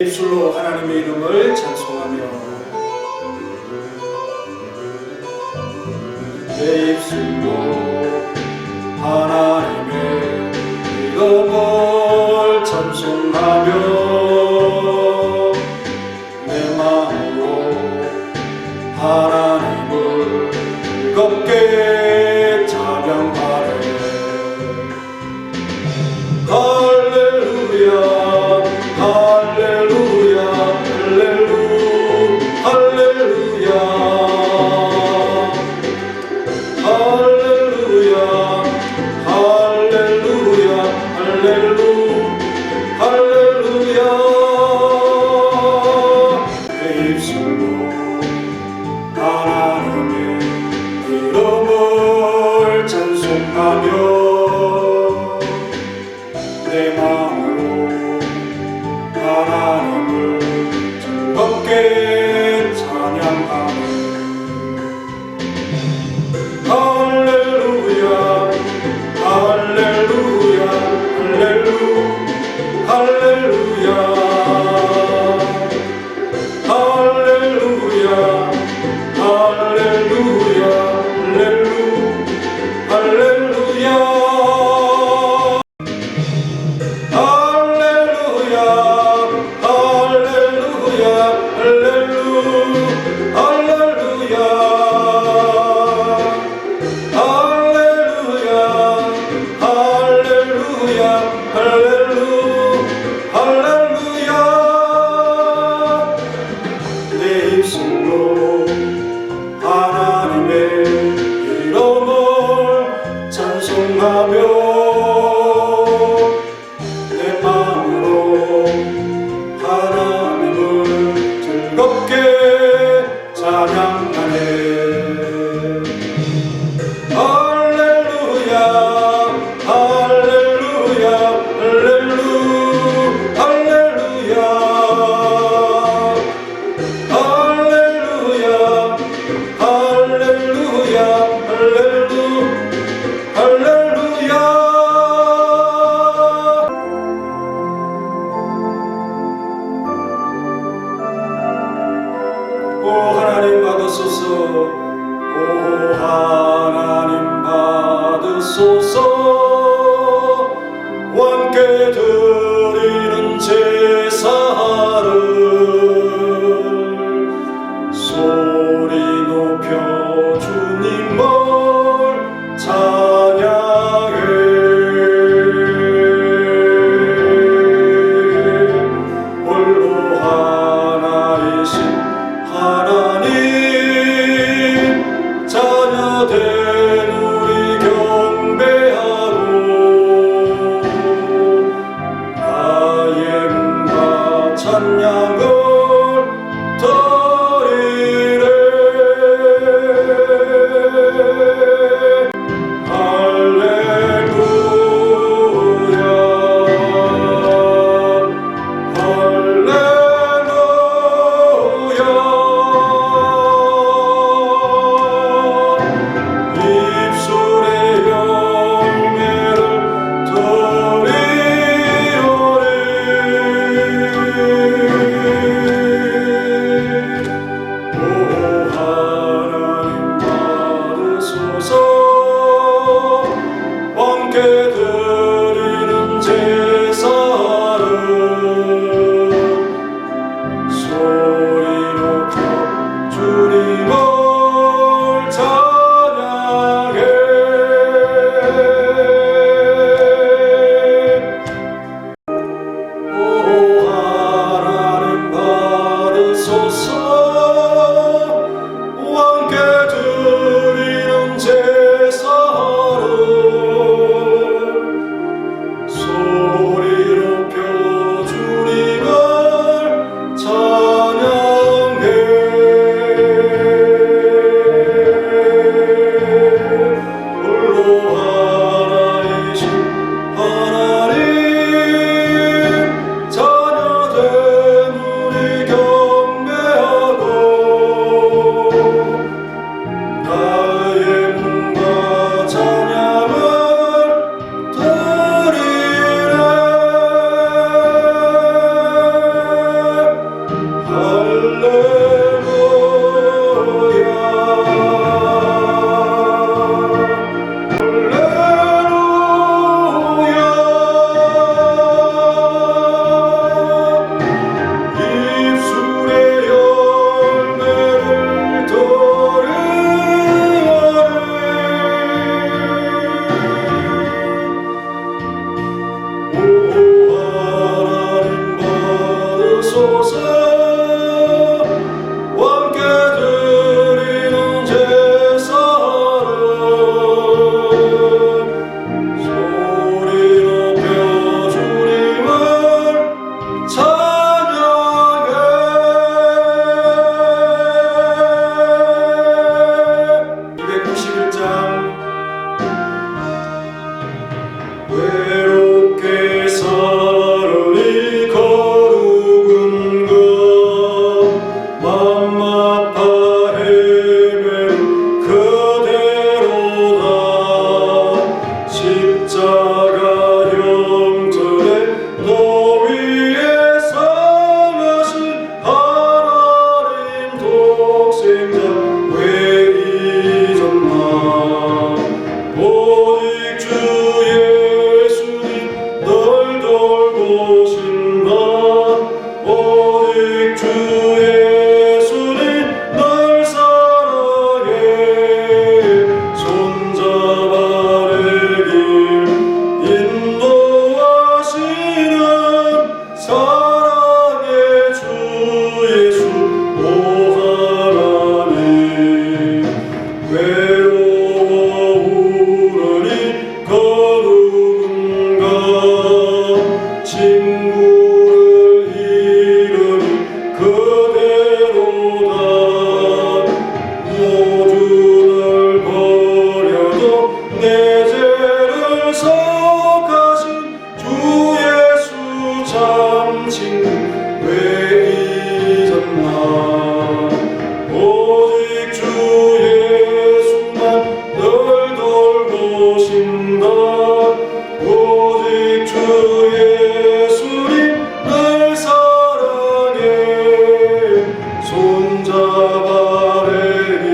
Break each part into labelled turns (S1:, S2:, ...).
S1: 입술로 하나님의 이름을 찬송하며 내 입술로 하나님의 이름을 찬송하며 내 마음으로 하나님을 즐겁게 찬양하네. 할렐루야 할렐루야 할렐루야 할렐루야 할렐루야 할렐루야 내 입술로 하나님의 이름을 찬송하며 내 마음으로 하나님을 즐겁게 찬양하네. 할렐루야 할렐루야 할렐루야 할렐루야 할렐루야 할렐루야 할렐루야 내 입술로 하나님의 이름을 찬송하며 내 마음으로 하나님을 즐겁게 찬양하네. 할렐루야 할렐루야 할렐루야 할렐루야 할렐루야 할렐루야. 오 하나님 받으소서. 오 하나님 받으소서. 왕께 드리는 제사를 소리 높여 주님을 찬양해. 홀로 하나이신 하나님 자녀된 우리 경배하고 나의 찬양을 드리래. 할렐루야 할렐루야. 입술의 열매를 드리오리. 주소서. 함께 드리는 제사를 소리 높여 주님을 찬양해. 291장. 외롭게 살으니 거룩은 것 맘마파 헤매는 그대로다. 십자가 형틀에 너 위에 상하신 하나님 독생자 왜 잊었나. 오직 주 예수님 널 돌보신다. 오직 주 예수님 널 사랑해. 손잡아 내 길 인도하시는 사랑의 주 예수 오 하나님. 외로워 울으니 거룩은가 친구를 잃으니 그대로다. 모두 널 버려도 내 죄를 속하신 주 예수 참 친구 왜 잊었나. 오직 주 예수만 널 돌보신다. 오직 주 예수님 널 사랑해. 손잡아 내 길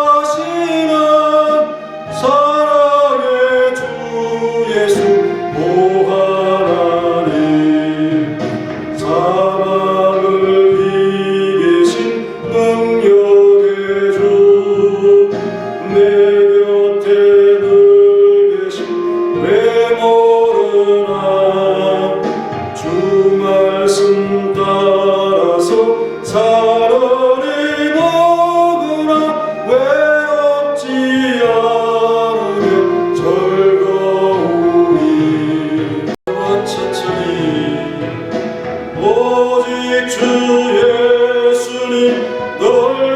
S1: 인도하시는 사랑의 주 예수 오 하나님. 사랑을 이기신 능력의 주 내 곁에 늘 계신 왜 모르나. 주 말씀 따라서 살아내 너구나. 외롭지 않으며 즐거우니 천천히. 오직 주 예수님 널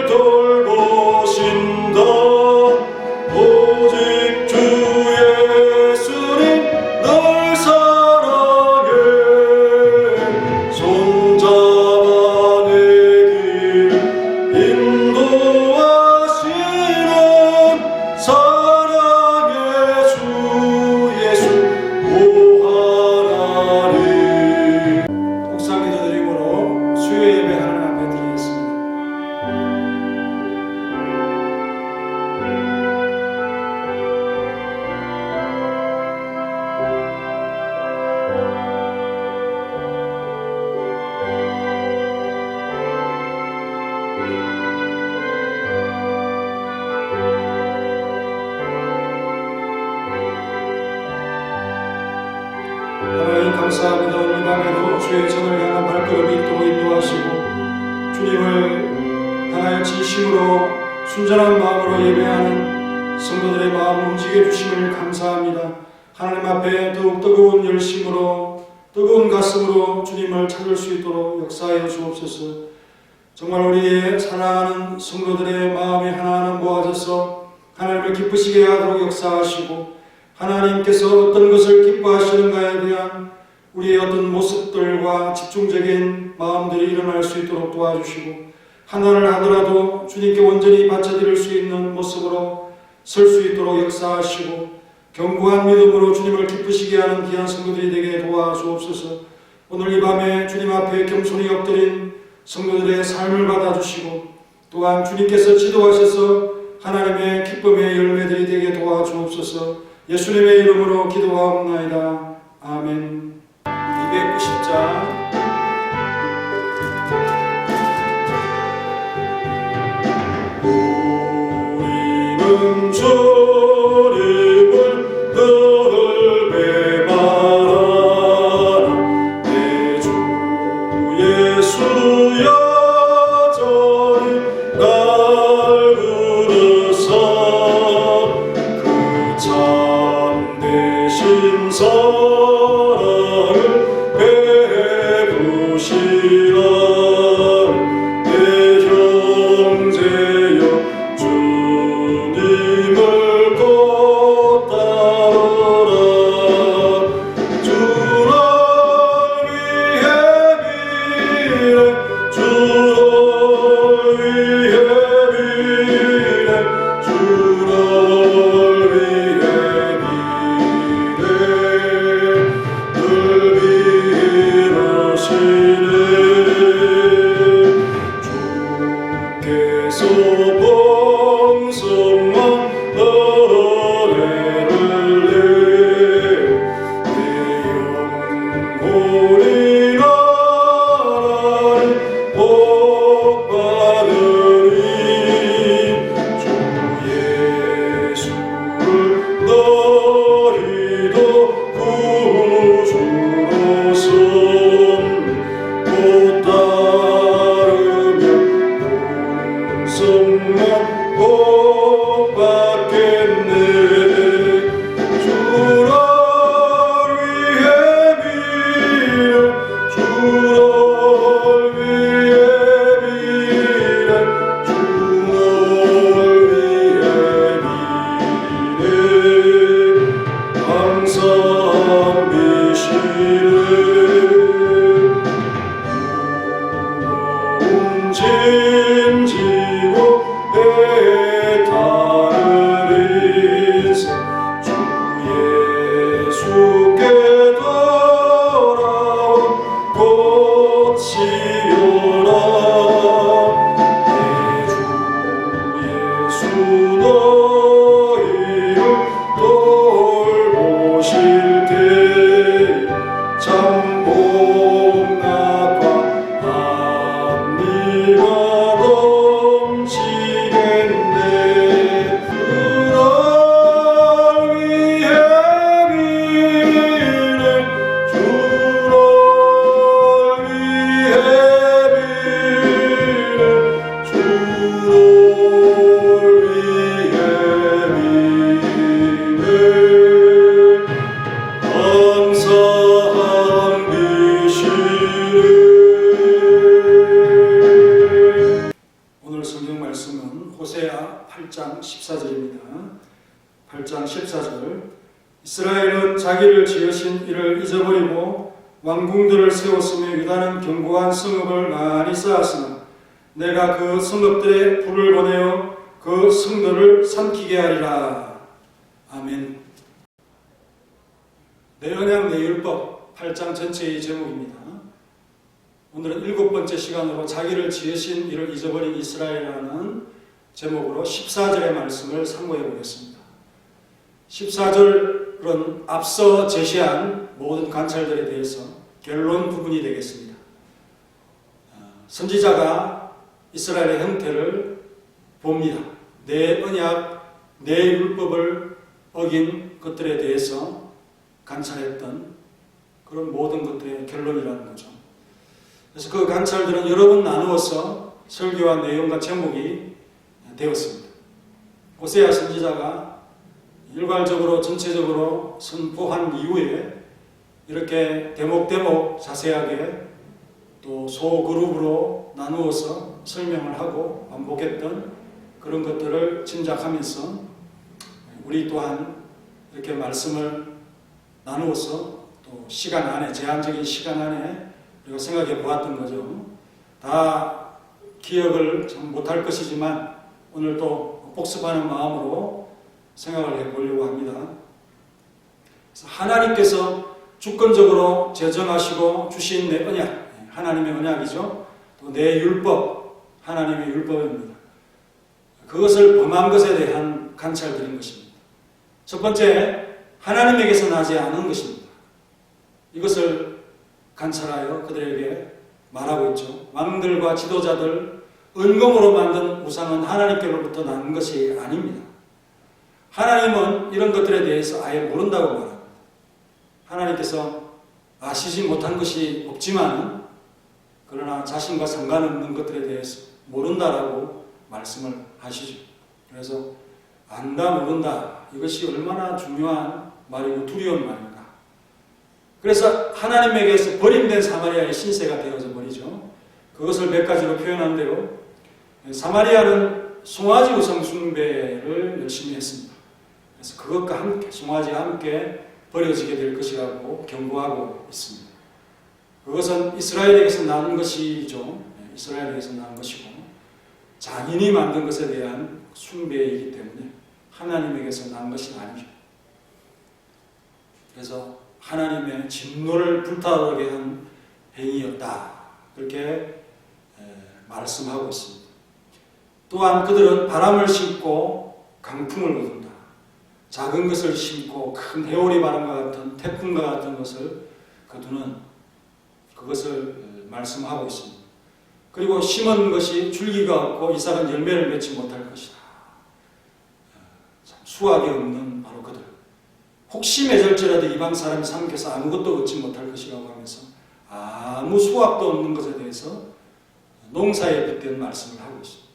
S1: 돌보신다. 오직 주 예수님 널 사랑해. 손잡아 내 길 인도하시는 사랑의 주 예수 오 하나님. 독사 기도드림으로 수요 예배 하나님 앞에 드리겠습니다. 하나님 감사합니다. 오늘 이 밤에도 주의 전을 향한 발걸음이 또 인도하시고 주님을 향하여 진심으로 순전한 마음으로 예배하는 성도들의 마음을 움직여주심을 감사합니다. 하나님 앞에 더욱 뜨거운 열심으로 뜨거운 가슴으로 주님을 찾을 수 있도록 역사하여 주옵소서. 정말 우리의 사랑하는 성도들의 마음이 하나하나 모아져서 하나님을 기쁘시게 하도록 역사하시고 하나님께서 어떤 것을 기뻐하시는가에 대한 우리의 어떤 모습들과 집중적인 마음들이 일어날 수 있도록 도와주시고 하나를 하더라도 주님께 온전히 바쳐드릴 수 있는 모습으로 설 수 있도록 역사하시고 견고한 믿음으로 주님을 기쁘시게 하는 귀한 성도들이 되게 도와주옵소서. 오늘 이 밤에 주님 앞에 겸손히 엎드린 성도들의 삶을 받아주시고 또한 주님께서 지도하셔서 하나님의 기쁨의 열매들이 되게 도와주옵소서. 예수님의 이름으로 기도하옵나이다. 아멘. 290장 우리는 주님을 늘 배반하라. 내 8장 14절입니다. 8장 14절 이스라엘은 자기를 지으신 이를 잊어버리고 왕궁들을 세웠으며 유다는 견고한 성읍을 많이 쌓았으나 내가 그 성읍들에 불을 보내어 그 성들을 삼키게 하리라. 아멘. 내 언약 내 율법 8장 전체의 제목입니다. 오늘은 7번째 시간으로 자기를 지으신 이를 잊어버린 이스라엘이라는 제목으로 14절의 말씀을 상고해 보겠습니다. 14절은 앞서 제시한 모든 관찰들에 대해서 결론 부분이 되겠습니다. 선지자가 이스라엘의 형태를 봅니다. 내 언약, 내 율법을 어긴 것들에 대해서 관찰했던 그런 모든 것들의 결론이라는 거죠. 그래서 그 관찰들은 여러 번 나누어서 설교와 내용과 제목이 되었습니다. 호세아 선지자가 일괄적으로 전체적으로 선포한 이후에 이렇게 대목대목 자세하게 또 소그룹으로 나누어서 설명을 하고 반복했던 그런 것들을 짐작하면서 우리 또한 이렇게 말씀을 나누어서 또 시간 안에, 제한적인 시간 안에 우리가 생각해 보았던 거죠. 다 기억을 참 못할 것이지만 오늘 또 복습하는 마음으로 생각을 해보려고 합니다. 그래서 하나님께서 주권적으로 제정하시고 주신 내 언약, 하나님의 언약이죠. 또 내 율법, 하나님의 율법입니다. 그것을 범한 것에 대한 관찰들인 것입니다. 첫 번째, 하나님에게서 나지 않은 것입니다. 이것을 관찰하여 그들에게 말하고 있죠. 왕들과 지도자들, 은금으로 만든 우상은 하나님께로부터 난 것이 아닙니다. 하나님은 이런 것들에 대해서 아예 모른다고 말합니다. 하나님께서 아시지 못한 것이 없지만 그러나 자신과 상관없는 것들에 대해서 모른다라고 말씀을 하시죠. 그래서 안다 모른다 이것이 얼마나 중요한 말이고 두려운 말인가. 그래서 하나님에게서 버림된 사마리아의 신세가 되어져 버리죠. 그것을 몇 가지로 표현한데요. 사마리아는 송아지 우상 숭배를 열심히 했습니다. 그래서 그것과 함께 송아지와 함께 버려지게 될 것이라고 경고하고 있습니다. 그것은 이스라엘에게서 난 것이죠. 이스라엘에게서 난 것이고 자신이 만든 것에 대한 숭배이기 때문에 하나님에게서 난 것이 아니죠. 그래서 하나님의 진노를 불타오르게 한 행위였다. 그렇게 말씀하고 있습니다. 또한 그들은 바람을 심고 강풍을 거둔다. 작은 것을 심고 큰 해오리 바람과 같은 태풍과 같은 것을 거두는 그것을 말씀하고 있습니다. 그리고 심은 것이 줄기가 없고 이삭은 열매를 맺지 못할 것이다. 수확이 없는 바로 그들. 혹시 맺을지라도 이방 사람이 삼켜서 아무것도 얻지 못할 것이라고 하면서 아무 수확도 없는 것에 대해서 농사에 빗댄 말씀을 하고 있습니다.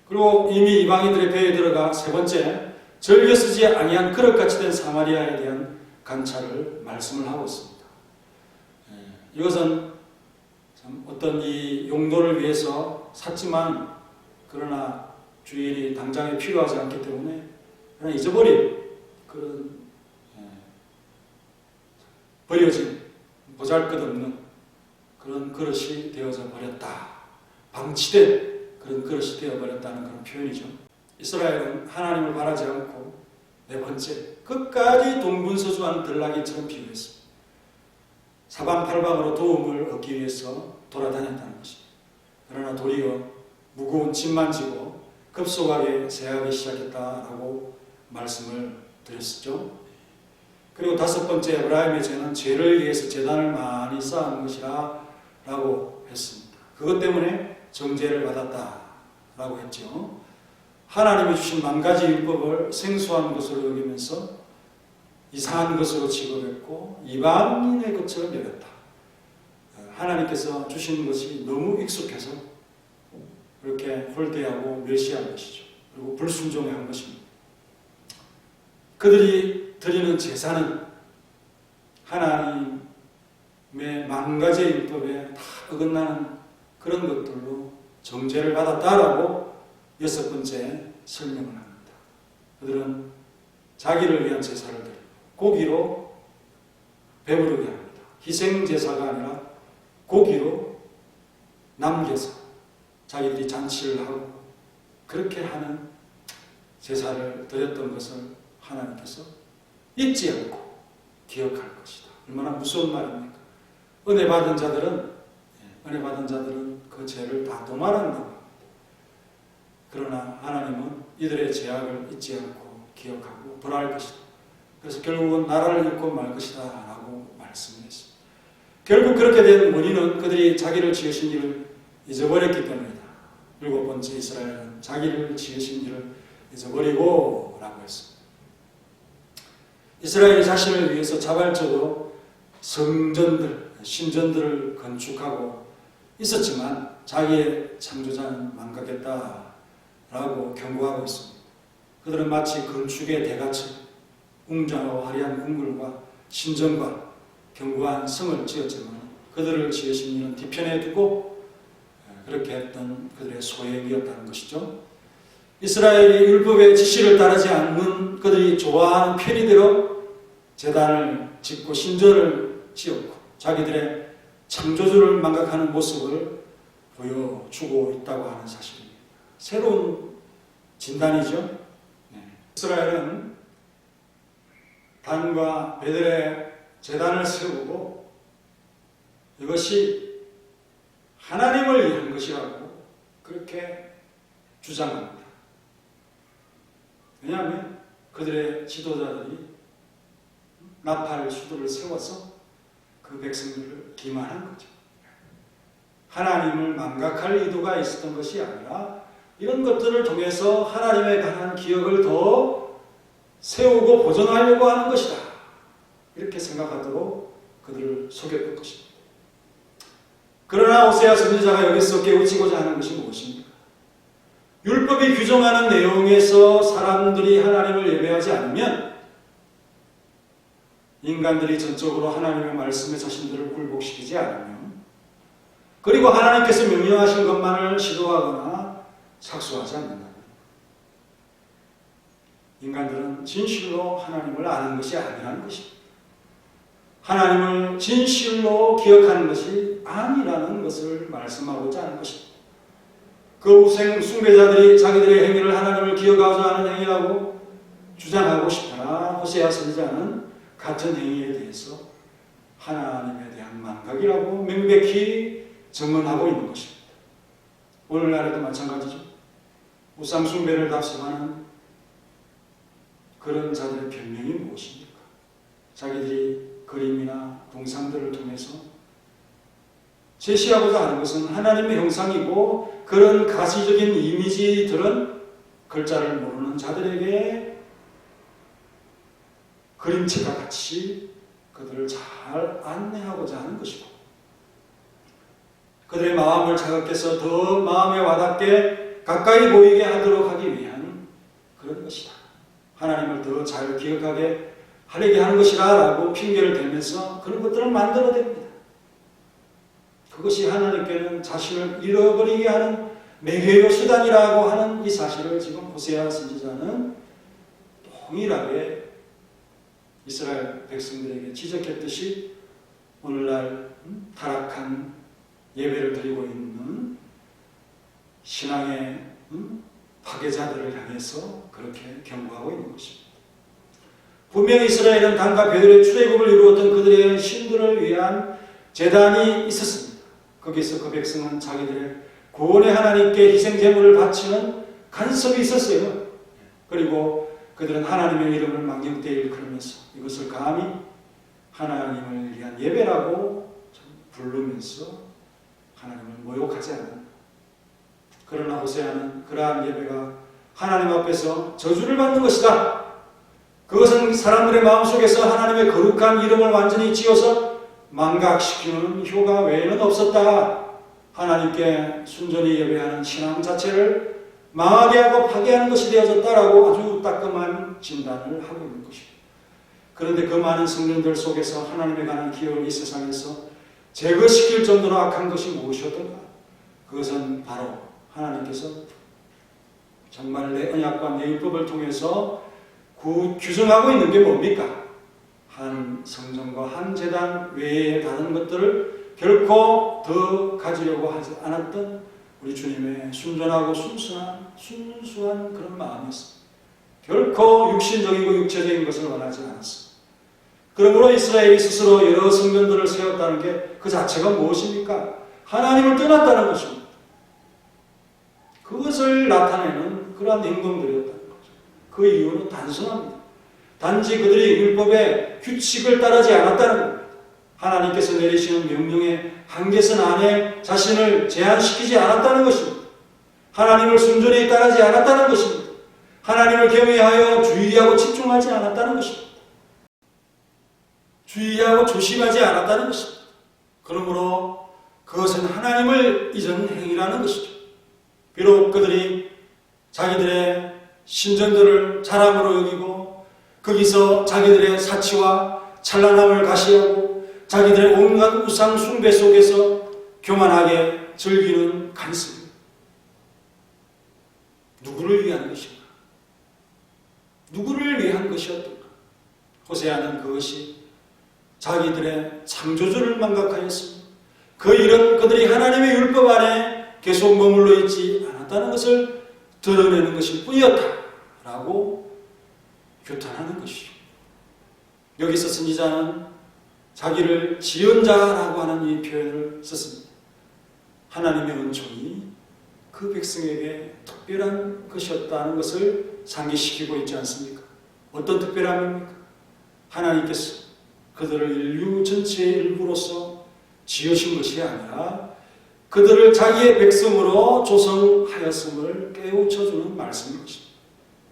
S1: 그리고 이미 이방인들의 배에 들어가 세 번째 절겨 쓰지 아니한 그릇같이 된 사마리아에 대한 관찰을 말씀을 하고 있습니다. 이것은 참 어떤 이 용도를 위해서 샀지만 그러나 주일이 당장에 필요하지 않기 때문에 그냥 잊어버린 그런 버려진 보잘것없는 그런 그릇이 되어져 버렸다. 방치된 그런 그릇이 되어버렸다는 그런 표현이죠. 이스라엘은 하나님을 바라지 않고 네 번째 끝까지 동분서주한 들나귀처럼 비유했습니다. 사방팔방으로 도움을 얻기 위해서 돌아다녔다는 것입니다. 그러나 도리어 무거운 짐만 지고 급속하게 세하기 시작했다라고 말씀을 드렸었죠. 그리고 다섯 번째 에브라임의 죄는 죄를 위해서 제단을 많이 쌓은 것이라 라고 했습니다. 그것 때문에 정죄를 받았다라고 했죠. 하나님이 주신 만 가지 율법을 생소한 것으로 여기면서 이상한 것으로 취급했고 이방인의 것처럼 여겼다. 하나님께서 주신 것이 너무 익숙해서 그렇게 홀대하고 멸시한 것이죠. 그리고 불순종한 것입니다. 그들이 드리는 제사는 하나님의 만 가지의 율법에 다 어긋나는 그런 것들로 정죄를 받았다라고 여섯 번째 설명을 합니다. 그들은 자기를 위한 제사를 드리고 고기로 배부르게 합니다. 희생제사가 아니라 고기로 남겨서 자기들이 잔치를 하고 그렇게 하는 제사를 드렸던 것을 하나님께서 잊지 않고 기억할 것이다. 얼마나 무서운 말입니까? 은혜 받은 자들은 그 죄를 다 도말한다고 합니다. 그러나 하나님은 이들의 죄악을 잊지 않고 기억하고 벌할 것이다. 그래서 결국은 나라를 잃고 말 것이다 라고 말씀했습니다. 결국 그렇게 된 원인은 그들이 자기를 지으신 일을 잊어버렸기 때문이다. 일곱 번째 이스라엘은 자기를 지으신 일을 잊어버리고 라고 했습니다. 이스라엘이 자신을 위해서 자발적으로 성전들, 신전들을 건축하고 있었지만 자기의 창조자는 망각했다라고 경고하고 있습니다. 그들은 마치 건축의 대가처럼 웅장하고 화려한 궁궐과 신전과 견고한 성을 지었지만 그들을 지으신 이는 뒤편에 두고 그렇게 했던 그들의 소행이었다는 것이죠. 이스라엘이 율법의 지시를 따르지 않는 그들이 좋아하는 편의대로 제단을 짓고 신전을 지었고 자기들의 창조주를 망각하는 모습을 보여주고 있다고 하는 사실입니다. 새로운 진단이죠. 이스라엘은 단과 베델에 제단을 세우고 이것이 하나님을 위한 것이라고 그렇게 주장합니다. 왜냐하면 그들의 지도자들이 나팔 수도를 세워서 그 백성들을 기만한 거죠. 하나님을 망각할 의도가 있었던 것이 아니라 이런 것들을 통해서 하나님에 관한 기억을 더 세우고 보존하려고 하는 것이다. 이렇게 생각하도록 그들을 속였던 것입니다. 그러나 호세아 선지자가 여기서 깨우치고자 하는 것이 무엇입니까? 율법이 규정하는 내용에서 사람들이 하나님을 예배하지 않으면 인간들이 전적으로 하나님의 말씀에 자신들을 굴복시키지 않으면, 그리고 하나님께서 명령하신 것만을 시도하거나 착수하지 않는다면 인간들은 진실로 하나님을 아는 것이 아니라는 것입니다. 하나님을 진실로 기억하는 것이 아니라는 것을 말씀하고자 하는 것입니다. 그 우생 숭배자들이 자기들의 행위를 하나님을 기억하고자 하는 행위라고 주장하고 싶으나 호세아 선지자는 같은 행위에 대해서 하나님에 대한 망각이라고 명백히 증언하고 있는 것입니다. 오늘날에도 마찬가지죠. 우상 숭배를 답습하는 그런 자들의 변명이 무엇입니까? 자기들이 그림이나 동상들을 통해서 제시하고자 하는 것은 하나님의 형상이고, 그런 가시적인 이미지들은 글자를 모르는 자들에게 그림체가 같이 그들을 잘 안내하고자 하는 것이고, 그들의 마음을 자극해서 더 마음에 와닿게 가까이 보이게 하도록 하기 위한 그런 것이다. 하나님을 더 잘 기억하게 하려게 하는 것이다 라고 핑계를 대면서 그런 것들을 만들어냅니다. 그것이 하나님께는 자신을 잃어버리게 하는 매개의 수단이라고 하는 이 사실을 지금 호세아 선지자는 동일하게 이스라엘 백성들에게 지적했듯이 오늘날 타락한 예배를 드리고 있는 신앙의 파괴자들을 향해서 그렇게 경고하고 있는 것입니다. 분명히 이스라엘은 단과 베델의 출애굽을 이루었던 그들의 신들을 위한 제단이 있었습니다. 거기서 그 백성은 자기들의 구원의 하나님께 희생제물을 바치는 간섭이 있었어요. 그리고 그들은 하나님의 이름을 망령되이 일컬으면서 이것을 감히 하나님을 위한 예배라고 부르면서 하나님을 모욕하지 않는다. 그러나 호세아는 그러한 예배가 하나님 앞에서 저주를 받는 것이다. 그것은 사람들의 마음속에서 하나님의 거룩한 이름을 완전히 지어서 망각시키는 효과 외에는 없었다. 하나님께 순전히 예배하는 신앙 자체를 망하게 하고 파괴하는 것이 되어졌다라고 아주 따끔한 진단을 하고 있는 것입니다. 그런데 그 많은 성령들 속에서 하나님에 관한 기억을 이 세상에서 제거시킬 정도로 악한 것이 무엇이었던가? 그것은 바로 하나님께서 정말 내 언약과 내 율법을 통해서 규정하고 있는 게 뭡니까? 한 성전과 한 제단 외에 다른 것들을 결코 더 가지려고 하지 않았던 우리 주님의 순전하고 순수한 그런 마음이었습니다. 결코 육신적이고 육체적인 것을 원하지 않았습니다. 그러므로 이스라엘이 스스로 여러 성전들을 세웠다는 게 그 자체가 무엇입니까? 하나님을 떠났다는 것입니다. 그것을 나타내는 그러한 행동들이었다는 거죠. 그 이유는 단순합니다. 단지 그들이 율법의 규칙을 따르지 않았다는 겁니다. 하나님께서 내리시는 명령의 한계선 안에 자신을 제한시키지 않았다는 것입니다. 하나님을 순전히 따르지 않았다는 것입니다. 하나님을 경외하여 주의하고 집중하지 않았다는 것입니다. 주의하고 조심하지 않았다는 것입니다. 그러므로 그것은 하나님을 잊은 행위라는 것이죠. 비록 그들이 자기들의 신전들을 자랑으로 여기고 거기서 자기들의 사치와 찬란함을 가시하고 자기들의 온갖 우상 숭배 속에서 교만하게 즐기는 간섭. 누구를 위한 것인가? 누구를 위한 것이었던가? 호세아는 그것이 자기들의 창조주를 망각하였습니다. 그 일은 그들이 하나님의 율법 안에 계속 머물러 있지 않았다는 것을 드러내는 것일 뿐이었다라고 규탄하는 것이죠. 여기서 선지자는 자기를 지은 자라고 하는 이 표현을 썼습니다. 하나님의 은총이 그 백성에게 특별한 것이었다는 것을 상기시키고 있지 않습니까? 어떤 특별함입니까? 하나님께서 그들을 인류 전체의 일부로서 지으신 것이 아니라 그들을 자기의 백성으로 조성하였음을 깨우쳐주는 말씀인 것입니다.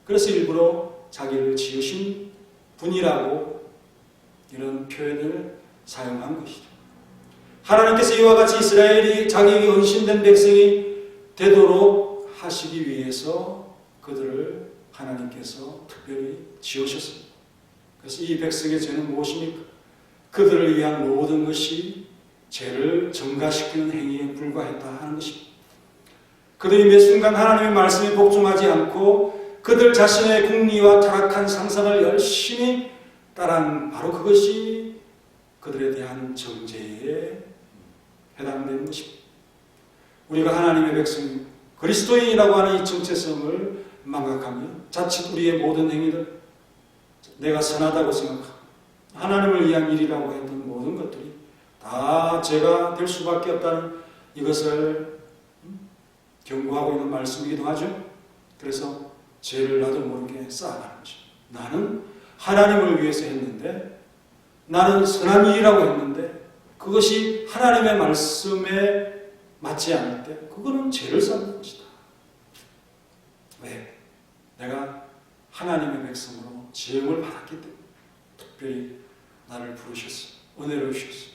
S1: 그래서 일부러 자기를 지으신 분이라고 이런 표현을 사용한 것이죠. 하나님께서 이와 같이 이스라엘이 자기에게 헌신된 백성이 되도록 하시기 위해서 그들을 하나님께서 특별히 지으셨습니다. 그래서 이 백성의 죄는 무엇입니까? 그들을 위한 모든 것이 죄를 증가시키는 행위에 불과했다 하는 것입니다. 그들이 매 순간 하나님의 말씀에 복종하지 않고 그들 자신의 궁리와 타락한 상상을 열심히 따른 바로 그것이 그들에 대한 정죄에 해당되는 것입니다. 우리가 하나님의 백성, 그리스도인이라고 하는 이 정체성을 망각하면 자칫 우리의 모든 행위들, 내가 선하다고 생각하고 하나님을 위한 일이라고 했던 모든 것들이 다 죄가 될 수밖에 없다는 이것을 경고하고 있는 말씀이기도 하죠. 그래서 죄를 나도 모르게 쌓아가는 것입니다. 나는 하나님을 위해서 했는데, 나는 선한 일이라고 했는데 그것이 하나님의 말씀에 맞지 않을 때 그거는 죄를 쌓는 것이다. 왜? 내가 하나님의 백성으로 지음을 받았기 때문에 특별히 나를 부르셨어, 은혜를 주셨어,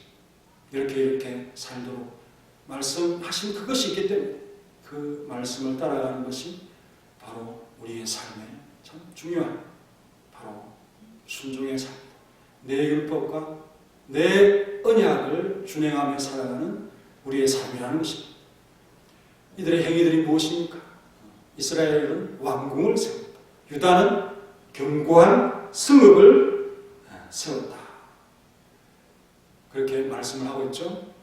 S1: 이렇게 살도록 말씀하신 그것이 있기 때문에 그 말씀을 따라가는 것이 바로 우리의 삶에 참 중요한 바로 순종의 삶, 내 율법과 내 언약을 준행하며 살아가는 우리의 삶이라는 것입니다. 이들의 행위들이 무엇입니까? 이스라엘은 왕궁을 세웠다. 유다는 견고한 성읍을 세웠다. 그렇게 말씀을 하고 있죠.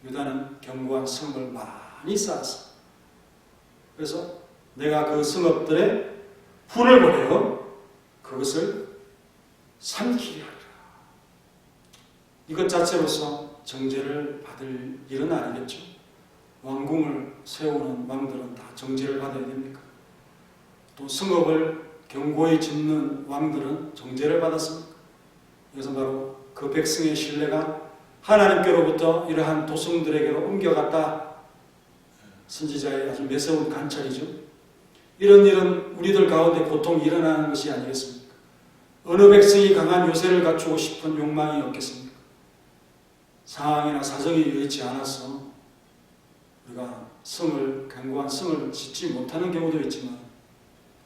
S1: 유다는 견고한 성읍을 많이 쌓았어. 그래서 내가 그 성읍들에 불을 보내어 그것을 삼키게 하리라. 이것 자체로서 정죄를 받을 일은 아니겠죠. 왕궁을 세우는 왕들은 다 정죄를 받아야 됩니까? 또 성읍을 견고히 짓는 왕들은 정죄를 받았습니까? 이것은 바로 그 백성의 신뢰가 하나님께로부터 이러한 도성들에게로 옮겨갔다. 선지자의 아주 매서운 관찰이죠. 이런 일은 우리들 가운데 보통 일어나는 것이 아니겠습니까? 어느 백성이 강한 요새를 갖추고 싶은 욕망이 없겠습니까? 상황이나 사정이 여의치 않아서 우리가 견고한 성을 짓지 못하는 경우도 있지만,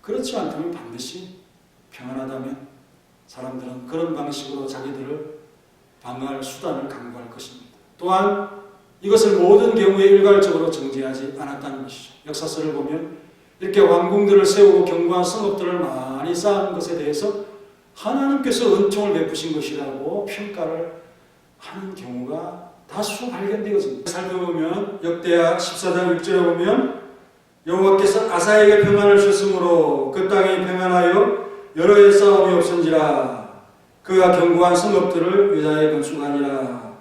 S1: 그렇지 않다면 반드시 평안하다면 사람들은 그런 방식으로 자기들을 방어할 수단을 강구할 것입니다. 또한 이것을 모든 경우에 일괄적으로 정죄하지 않았다는 것이죠. 역사서를 보면 이렇게 왕궁들을 세우고 견고한 성읍들을 많이 쌓은 것에 대해서 하나님께서 은총을 베푸신 것이라고 평가를 하는 경우가 다수 발견되어집니다. 살펴보면 역대하 14장 6절에 보면 여호와께서 아사에게 평안을 주셨으므로 그 땅이 평안하여 여러 해 싸움이 없은지라 그가 견고한 성읍들을 유다에 건축하니라.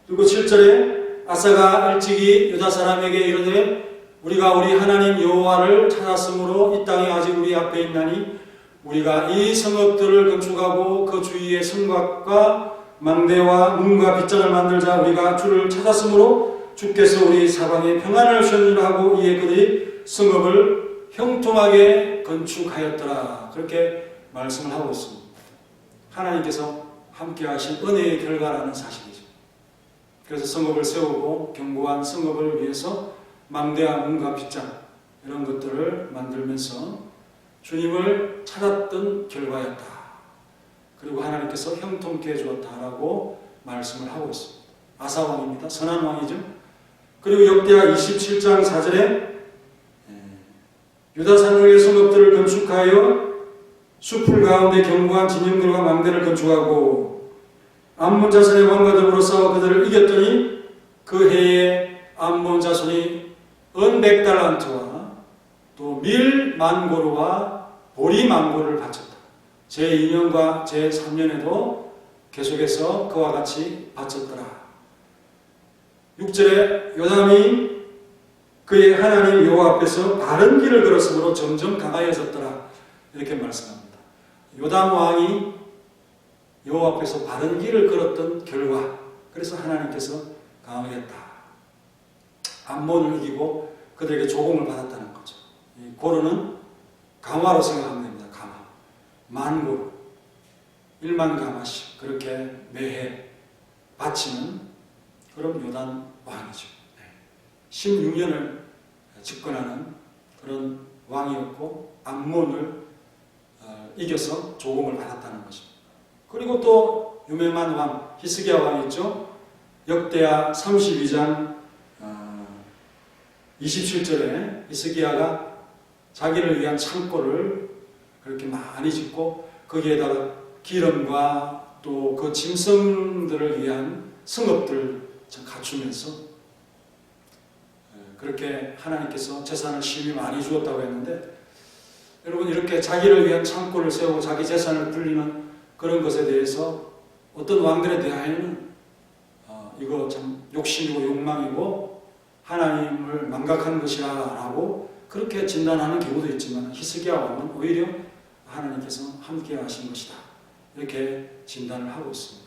S1: 그리고 7절에 아사가 일찍이 유다 사람에게 이르되 우리가 우리 하나님 여호와를 찾았으므로 이 땅이 아직 우리 앞에 있나니 우리가 이 성읍들을 건축하고 그 주위에 성곽과 망대와 문과 빗장을 만들자. 우리가 주를 찾았으므로 주께서 우리 사방에 평안을 주셨느니라 하고 이에 그들이 성읍을 형통하게 건축하였더라. 그렇게 말씀을 하고 있습니다. 하나님께서 함께 하신 은혜의 결과라는 사실이죠. 그래서 성읍을 세우고 견고한 성읍을 위해서 망대와 문과 빗장 이런 것들을 만들면서 주님을 찾았던 결과였다. 그리고 하나님께서 형통케 해주었다라고 말씀을 하고 있습니다. 아사 왕입니다. 선한 왕이죠. 그리고 역대하 27장 4절에 유다 산중의 성읍들을 건축하여 숲풀 가운데 견고한 진영들과 망대를 건축하고 암몬 자손의 왕과 더불어 싸워 그들을 이겼더니 그 해에 암몬 자손이 은 100달란트와 또 밀 만고루와 보리 만고를 바쳤다. 제2년과 제3년에도 계속해서 그와 같이 바쳤더라. 6절에 요담이 그의 하나님 여호와 앞에서 바른 길을 걸었으므로 점점 강하여졌더라. 이렇게 말씀합니다. 요담 왕이 여호와 앞에서 바른 길을 걸었던 결과, 그래서 하나님께서 강하겠다. 암몬을 이기고 그들에게 조공을 받았다는 거죠. 이 고르는 강화로 생각하면 됩니다. 강화. 만고루 1만 가마씩 그렇게 매해 바치는 그런 요단 왕이죠. 16년을 집권하는 그런 왕이었고 암몬을 이겨서 조공을 받았다는 것입니다. 그리고 또 유명한 왕 히스기야 왕이 있죠. 역대하 32장 27절에 히스기야가 자기를 위한 창고를 그렇게 많이 짓고 거기에다가 기름과 또 그 짐승들을 위한 성읍들을 갖추면서 그렇게 하나님께서 재산을 심히 많이 주었다고 했는데, 여러분 이렇게 자기를 위한 창고를 세우고 자기 재산을 불리는 그런 것에 대해서 어떤 왕들에 대하여는 이거 참 욕심이고 욕망이고 하나님을 망각한 것이라 라고 그렇게 진단하는 경우도 있지만, 히스기야 왕은 오히려 하나님께서 함께 하신 것이다 이렇게 진단을 하고 있습니다.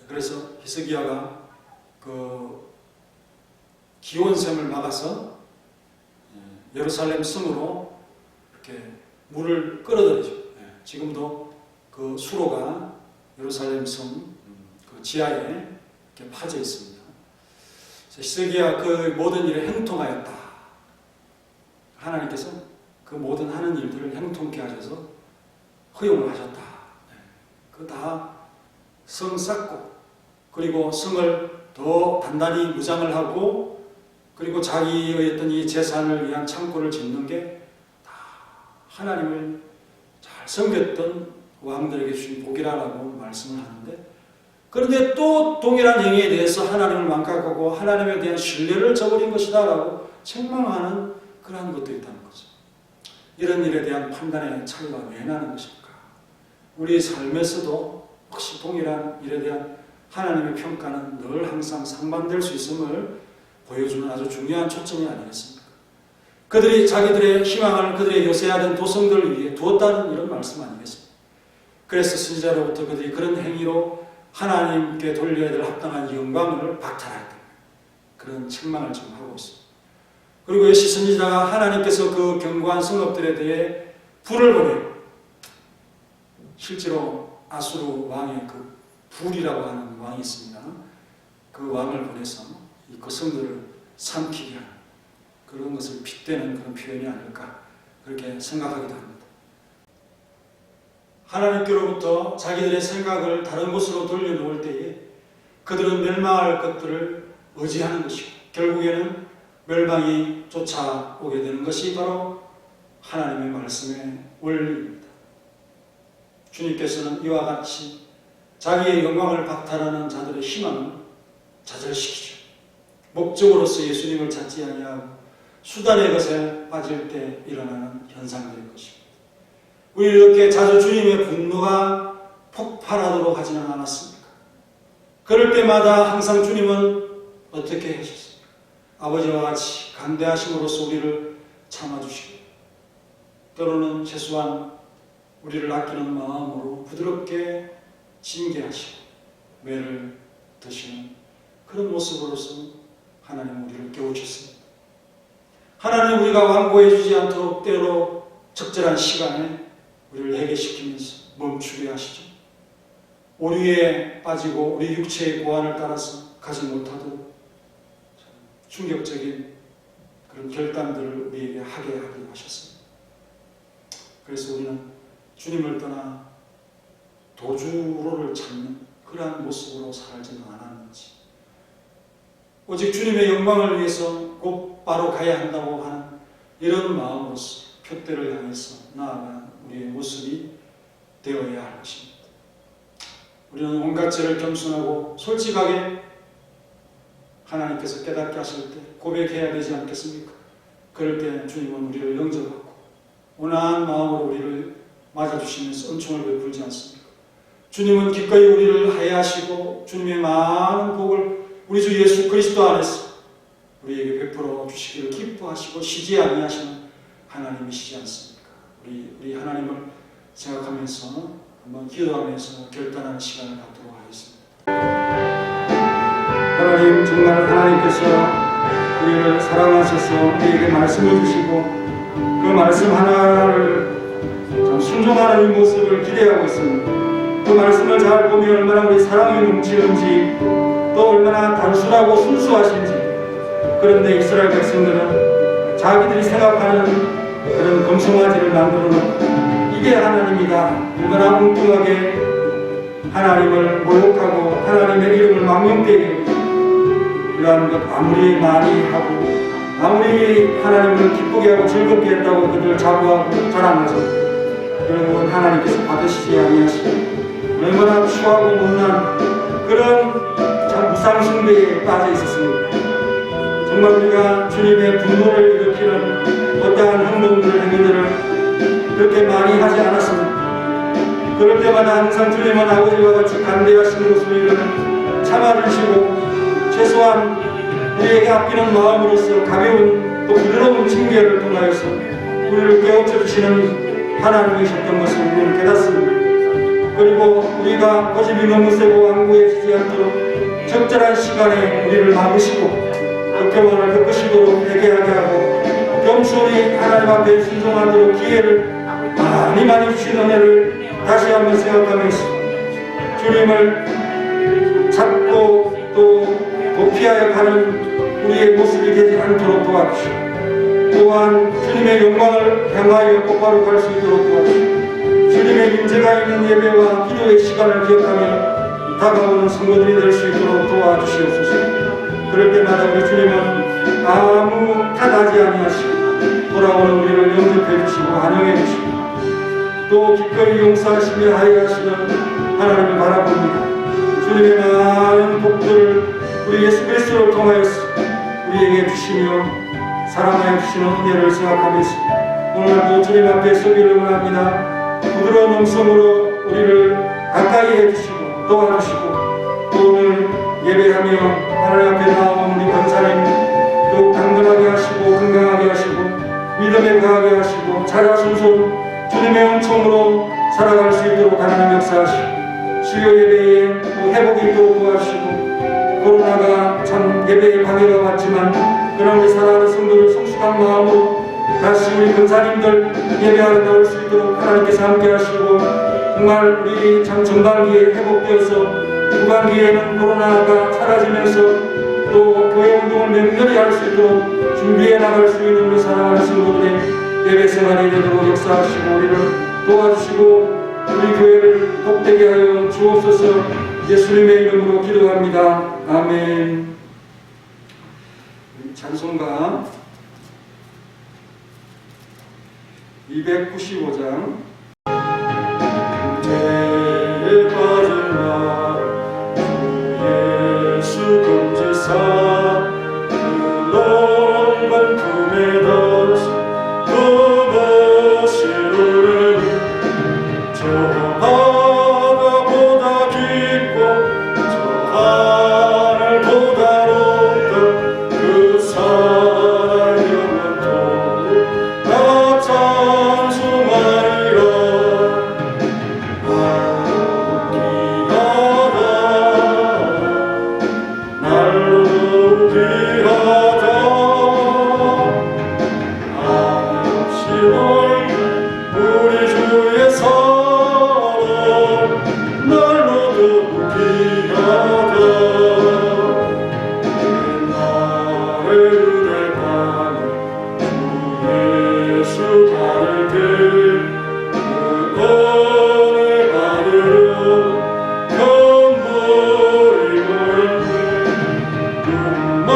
S1: 그래서 히스기야가 그 기온샘을 막아서 예루살렘 성으로 이렇게 물을 끌어들이죠. 지금도 그 수로가 예루살렘 성 그 지하에 이렇게 파져 있습니다. 히스기야 그 모든 일에 형통하였다. 하나님께서 그 모든 하는 일들을 형통케 하셔서 허용을 하셨다. 그 다 성 쌓고 그리고 성을 더 단단히 무장을 하고 그리고 자기의 어떤 이 재산을 위한 창고를 짓는 게 다 하나님을 잘 섬겼던 왕들에게 주신 복이라고 말씀을 하는데, 그런데 또 동일한 행위에 대해서 하나님을 망각하고 하나님에 대한 신뢰를 저버린 것이다 라고 책망하는 그러한 것도 있다는 거죠. 이런 일에 대한 판단의 차이가 왜 나는 것일까? 우리 삶에서도 혹시 동일한 일에 대한 하나님의 평가는 늘 항상 상반될 수 있음을 보여주는 아주 중요한 초점이 아니겠습니까? 그들이 자기들의 희망을 그들의 요새하던 도성들을 위해 두었다는 이런 말씀 아니겠습니까? 그래서 선지자로부터 그들이 그런 행위로 하나님께 돌려야 될 합당한 영광을 박탈했다. 그런 책망을 지금 하고 있습니다. 그리고 예시 선지자가 하나님께서 그 견고한 성읍들에 대해 불을 보내고, 실제로 아수르 왕의 그 불이라고 하는 왕이 있습니다. 그 왕을 보내서 그 성들을 삼키게 하는 그런 것을 빗대는 그런 표현이 아닐까 그렇게 생각하기도 합니다. 하나님께로부터 자기들의 생각을 다른 곳으로 돌려놓을 때에 그들은 멸망할 것들을 의지하는 것이고 결국에는 멸망이 쫓아오게 되는 것이 바로 하나님의 말씀의 원리입니다. 주님께서는 이와 같이 자기의 영광을 박탈하는 자들의 희망을 좌절시키죠. 목적으로서 예수님을 찾지 아니하고 수단의 것에 빠질 때 일어나는 현상들인 것입니다. 우리 이렇게 자주 주님의 분노가 폭발하도록 하지는 않았습니까? 그럴 때마다 항상 주님은 어떻게 하셨습니까? 아버지와 같이 간대하심으로써 우리를 참아주시고 때로는 최소한 우리를 아끼는 마음으로 부드럽게 징계하시고 매를 드시는 그런 모습으로서 하나님은 우리를 깨우쳤습니다. 하나님 우리가 완고해 주지 않도록 때로 적절한 시간에 우리를 회개시키면서 멈추게 하시죠. 오류에 빠지고 우리 육체의 고안을 따라서 가지 못하도록 충격적인 그런 결단들을 우리에게 하게 하기도 하셨습니다. 그래서 우리는 주님을 떠나 도주로를 찾는 그러한 모습으로 살지는 않았는지, 오직 주님의 영광을 위해서 곧바로 가야 한다고 하는 이런 마음으로서 표대를 향해서 나아가는 우리의 모습이 되어야 할 것입니다. 우리는 온갖 죄를 겸손하고 솔직하게 하나님께서 깨닫게 하실 때 고백해야 되지 않겠습니까? 그럴 때 주님은 우리를 영접하고 온화한 마음으로 우리를 맞아주시면서 은총을 베풀지 않습니까? 주님은 기꺼이 우리를 하야하시고 주님의 많은 복을 우리 주 예수 그리스도 안에서 우리에게 베풀어 주시기를 기뻐하시고 쉬지 아니하시는 하나님이시지 않습니까? 우리 하나님을 생각하면서 한번 기도하면서 결단하는 시간을 갖도록 하겠습니다. 하나님, 정말 하나님께서 우리를 사랑하셔서 우리에게 말씀을 주시고 그 말씀 하나를 참 순종하는 이 모습을 기대하고 있습니다. 그 말씀을 잘 보면 얼마나 우리 사랑이 넘치는지 또 얼마나 단순하고 순수하신지. 그런데 이스라엘 백성들은 자기들이 생각하는 그런 금송아지를 만들어 놓고 이게 하나님이다, 얼마나 엉뚱하게 하나님을 모욕하고 하나님의 이름을 망령되게 이러한 것 아무리 많이 하고 아무리 하나님을 기쁘게 하고 즐겁게 했다고 그들 자부하고 자랑하죠. 그런 건 하나님께서 받으시지 아니하시고 얼마나 추하고 못난 그런 참 무상숭배에 빠져 있었습니다. 정말 우리가 주님의 분노를 일으키는 어떠한 행동들, 행위들을 그렇게 많이 하지 않았습니다. 그럴 때마다 항상 주님은 아버지와 같이 간대하심으로써 우리를 참아주시고 최소한 우리에게 아끼는 마음으로서 가벼운 또 부드러운 징계를 통하여서 우리를 깨우쳐 주시는 하나님이셨던 것을 우리는 깨닫습니다. 그리고 우리가 고집이 너무 세고 완고해지지 않도록 적절한 시간에 우리를 막으시고 또 교만을 겪으시도록 회개하게 하고 겸손히 하나님 앞에 순종하도록 기회를 많이 주신 은혜를 다시 한번 생각하면서 주님을 찾고 또 도피하여 가는 우리의 모습이 되지 않도록 도와주시고 또한 주님의 영광을 향하여 똑바로 갈 수 있도록 도와주시고 주님의 임재가 있는 예배와 기도의 시간을 기억하며 다가오는 성도들이 될 수 있도록 도와주시옵소서. 그럴 때마다 우리 주님은 아무 탓하지 아니하시고 돌아오는 우리를 영접해 주시고 환영해 주시고 또 기꺼이 용서하시며 하여하시는 하나님을 바라봅니다. 주님의 많은 복들을 우리 예수 그리스도를 통하여서 우리에게 주시며 사랑하여 주시는 은혜를 생각하면서 오늘도 주님 앞에 서기를 원합니다. 부드러운 음성으로 우리를 가까이 해주시고 도와주시고 또 오늘 예배하며 하나님 앞에 나온 우리 권사님 더욱 강건하게 하시고 건강하게 하시고 믿음에 강하게 하시고 자자손손 주님의 은총으로 살아갈 수 있도록 하나님 역사하시고 수요 예배에 또 회복이 있도록 도와주시고 코로나가 참 예배에 방해가 왔지만 그러나 우리 사랑하는 성도를 성숙한 마음으로 다시 우리 권사님들 예배하러 나올 수 있도록 하나님께서 함께 하시고 정말 우리 참 전반기에 회복되어서 후반기에는 코로나가 사라지면서 또 교회 운동을 맹렬히 할 수 있도록 준비해 나갈 수 있는 우리 사랑하는 성도들의 예배 생활이 되도록 역사하시고 우리를 도와주시고 우리 교회를 복되게 하여 주옵소서. 예수님의 이름으로 기도합니다. 아멘. 찬송가 295장 죄에 빠진 나 예수 금지사 그 넓은 품에 그것이 노래는 저 바다보다 깊고 저 하늘보다 높은 그 사랑의 영원토록 나 찬송하리라. 날로 귀하다 우리 주의 사랑 날로도 귀하다. 나의 은혜 받는 주 예수 받을 때그 은혜 받으려 견물이 모였네. 눈먼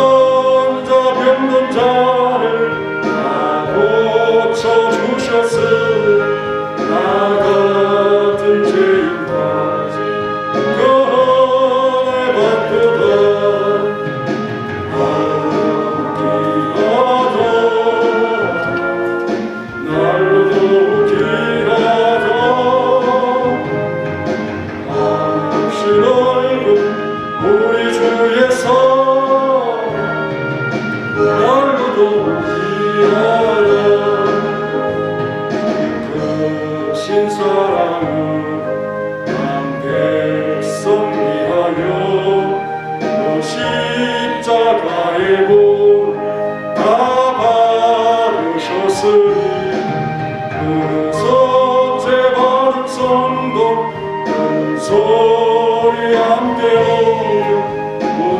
S1: 자 병든 자를 다 고쳐주셨으니 나 같은 죄인까지 그 은혜 받도다. 날로도 귀하다 혹시 넓은 우리 주의 사랑 날로도 귀하다. 크신 사랑은 한 백성 위하여 또 십자가의 볼 다 받으셨으니 그 속죄 받은 성도 큰 소리 함께 오며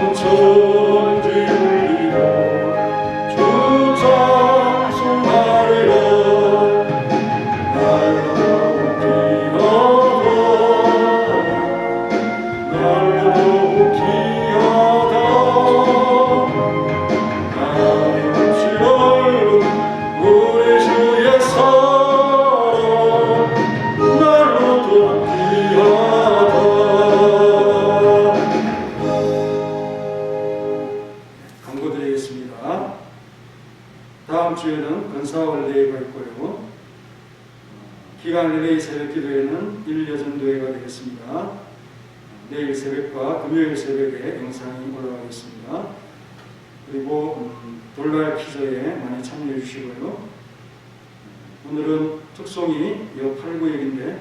S1: 다음 주에는 건사월레이가 있고요. 기간 릴레이 새벽 기도회는 1여전도회가 되겠습니다. 내일 새벽과 금요일 새벽에 영상이 올라가겠습니다. 그리고 돌발 퀴즈에 많이 참여해 주시고요. 오늘은 특송이 여 8구역인데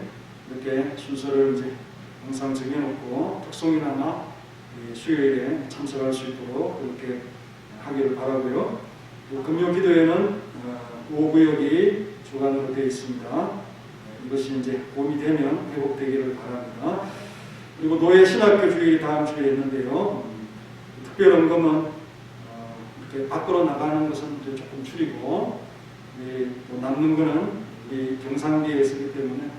S1: 이렇게 순서를 이제 항상 정해놓고 특송이나 수요일에 참석할 수 있도록 그렇게 하기를 바라고요. 금요 기도회는 5구역이 주관으로 되어 있습니다. 이것이 이제 봄이 되면 회복되기를 바랍니다. 그리고 노예 신학교 주일이 다음 주에 있는데요. 특별 언금은 이렇게 밖으로 나가는 것은 이제 조금 줄이고 또 남는 것은 우리 경상기에 있기 때문에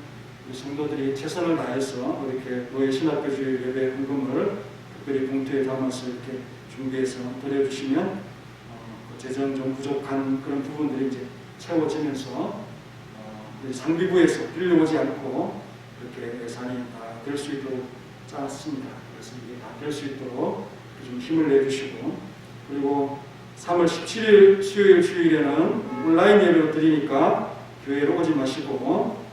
S1: 우리 성도들이 최선을 다해서 이렇게 노예 신학교 주일 예배 헌금을 특별히 봉투에 담아서 이렇게 준비해서 드려주시면 재정 좀 부족한 그런 부분들이 이제 채워지면서 상비부에서 빌려오지 않고 이렇게 예산이 다 될 수 있도록 짰습니다. 그래서 이게 다 될 수 있도록 좀 힘을 내주시고, 그리고 3월 17일 수요일 주일에는 온라인 예배를 드리니까 교회로 오지 마시고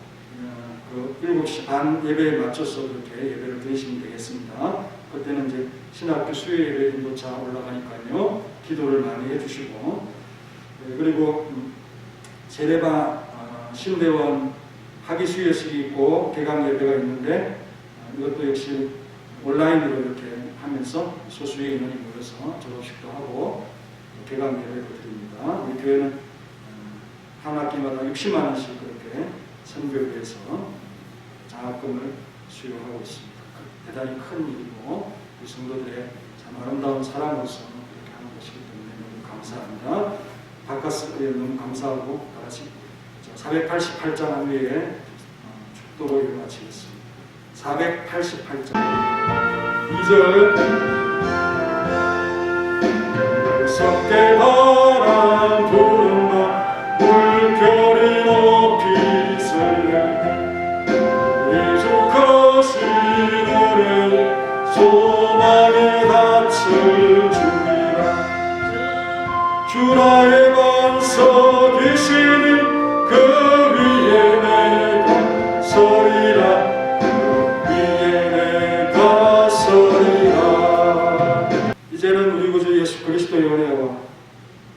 S1: 그 7시 반 예배에 맞춰서 그렇게 예배를 드리시면 되겠습니다. 그때는 이제 신학교 수요 예배 인도차 올라가니까요. 기도를 많이 해주시고, 그리고 제레바 신대원 학위 수요식이 있고 개강 예배가 있는데 이것도 역시 온라인으로 이렇게 하면서 소수의 인원이 모여서 졸업식도 하고 개강 예배도 드립니다. 우리 교회는 한 학기마다 60만 원씩 그렇게 선교를 해서 장학금을 수요하고 있습니다. 대단히 큰 일이고 우리 성도들의 참 아름다운 사랑으로서 그렇게 하는 것이기 때문에 너무 감사합니다. 바카스에 너무 감사하고 다 같이 488장 한 후에 축도로 이를 마치겠습니다. 488장 2절 썩게 바람 부른다 물결이 높이 설레 이죽하신 너를 소망의 닻을 주리라 주 나의 반석이시니 그 위에 내가 서리라 그 위에 내가 서리라. 이제는 우리 구주 예수 그리스도의 은혜와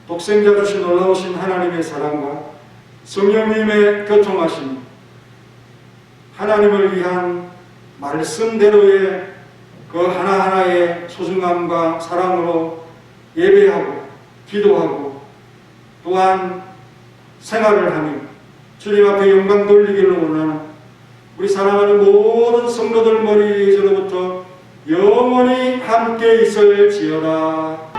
S1: 독생자 주신 놀라우신 하나님의 사랑과 성령님의 교통하심, 하나님을 위한 말씀대로의 그 하나하나의 소중함과 사랑으로 예배하고 기도하고 또한 생활을 하며 주님 앞에 영광 돌리기를 원하는 우리 사랑하는 모든 성도들 머리에서부터 영원히 함께 있을지어다.